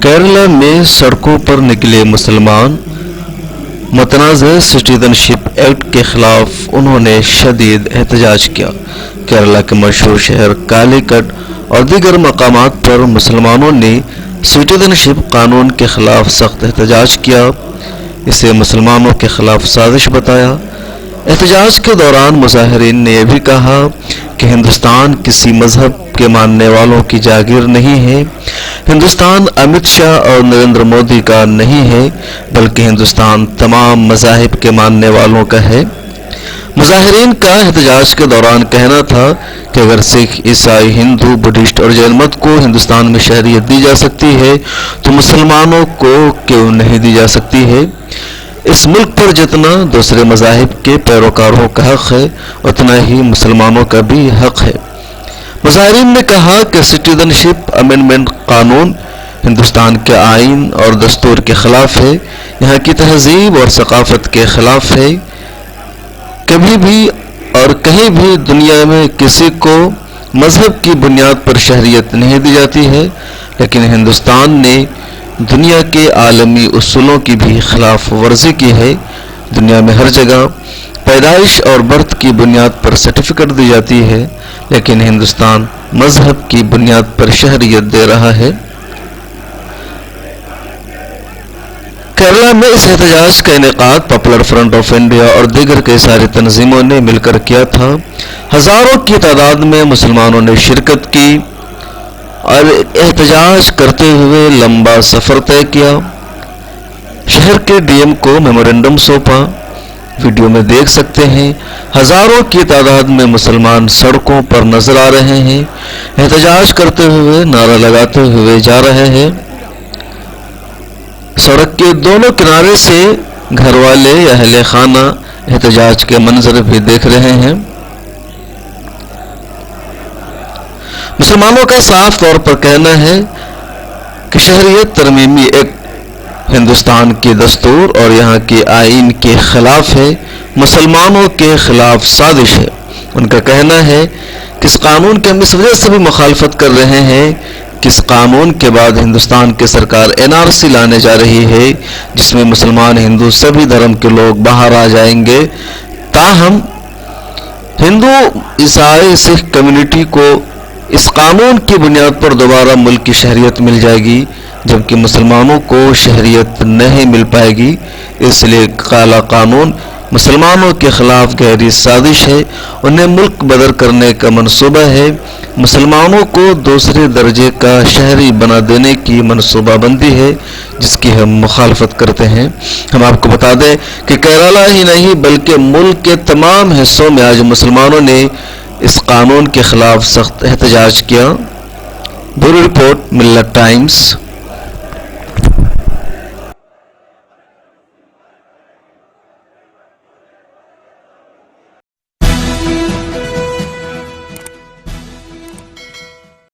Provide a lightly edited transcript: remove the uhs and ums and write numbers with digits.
کیرلا میں سڑکوں پر نکلے مسلمان، متنازع سٹیزنشپ ایکٹ کے خلاف انہوں نے شدید احتجاج کیا۔ کیرلا کے مشہور شہر کالیکٹ اور دیگر مقامات پر مسلمانوں نے سٹیزنشپ قانون کے خلاف سخت احتجاج کیا، اسے مسلمانوں کے خلاف سازش بتایا۔ احتجاج کے دوران مظاہرین نے یہ بھی کہا کہ ہندوستان کسی مذہب کے ماننے والوں کی جاگیر نہیں ہے، ہندوستان امت شاہ اور نریندر مودی کا نہیں ہے، بلکہ ہندوستان تمام مذاہب کے ماننے والوں کا ہے۔ مظاہرین کا احتجاج کے دوران کہنا تھا کہ اگر سکھ، عیسائی، ہندو، بدھسٹ اور جین مت کو ہندوستان میں شہریت دی جا سکتی ہے تو مسلمانوں کو کیوں نہیں دی جا سکتی ہے؟ اس ملک پر جتنا دوسرے مذاہب کے پیروکاروں کا حق ہے اتنا ہی مسلمانوں کا بھی حق ہے۔ مظاہرین نے کہا کہ سٹیزنشپ امینڈمنٹ قانون ہندوستان کے آئین اور دستور کے خلاف ہے، یہاں کی تہذیب اور ثقافت کے خلاف ہے۔ کبھی بھی اور کہیں بھی دنیا میں کسی کو مذہب کی بنیاد پر شہریت نہیں دی جاتی ہے، لیکن ہندوستان نے دنیا کے عالمی اصولوں کی بھی خلاف ورزی کی ہے۔ دنیا میں ہر جگہ پیدائش اور برتھ کی بنیاد پر سرٹیفکیٹ دی جاتی ہے، لیکن ہندوستان مذہب کی بنیاد پر شہریت دے رہا ہے۔ کیرلا میں اس احتجاج کا انعقاد پاپولر فرنٹ آف انڈیا اور دیگر کئی ساری تنظیموں نے مل کر کیا تھا۔ ہزاروں کی تعداد میں مسلمانوں نے شرکت کی اور احتجاج کرتے ہوئے لمبا سفر طے کیا۔ شہر کے ڈی ایم کو میمورنڈم سونپا۔ ویڈیو میں دیکھ سکتے ہیں ہزاروں کی تعداد میں مسلمان سڑکوں پر نظر آ رہے ہیں، احتجاج کرتے ہوئے، نعرہ لگاتے ہوئے جا رہے ہیں۔ سڑک کے دونوں کنارے سے گھر والے یا اہل خانہ احتجاج کے منظر بھی دیکھ رہے ہیں۔ مسلمانوں کا صاف طور پر کہنا ہے کہ شہریت ترمیمی ایکٹ ہندوستان کی دستور اور یہاں کے آئین کے خلاف ہے، مسلمانوں کے خلاف سازش ہے۔ ان کا کہنا ہے کہ اس قانون کے ہم اس وجہ سے بھی مخالفت کر رہے ہیں کہ اس قانون کے بعد ہندوستان کی سرکار NRC لانے جا رہی ہے، جس میں مسلمان، ہندو، سبھی دھرم کے لوگ باہر آ جائیں گے۔ تاہم ہندو، عیسائی، سکھ کمیونٹی کو اس قانون کی بنیاد پر دوبارہ ملک کی شہریت مل جائے گی، جبکہ مسلمانوں کو شہریت نہیں مل پائے گی۔ اس لیے کالا قانون مسلمانوں کے خلاف گہری سازش ہے، انہیں ملک بدر کرنے کا منصوبہ ہے، مسلمانوں کو دوسرے درجے کا شہری بنا دینے کی منصوبہ بندی ہے، جس کی ہم مخالفت کرتے ہیں۔ ہم آپ کو بتا دیں کہ کیرلا ہی نہیں بلکہ ملک کے تمام حصوں میں آج مسلمانوں نے اس قانون کے خلاف سخت احتجاج کیا۔ بیورو رپورٹ، ملت ٹائمز۔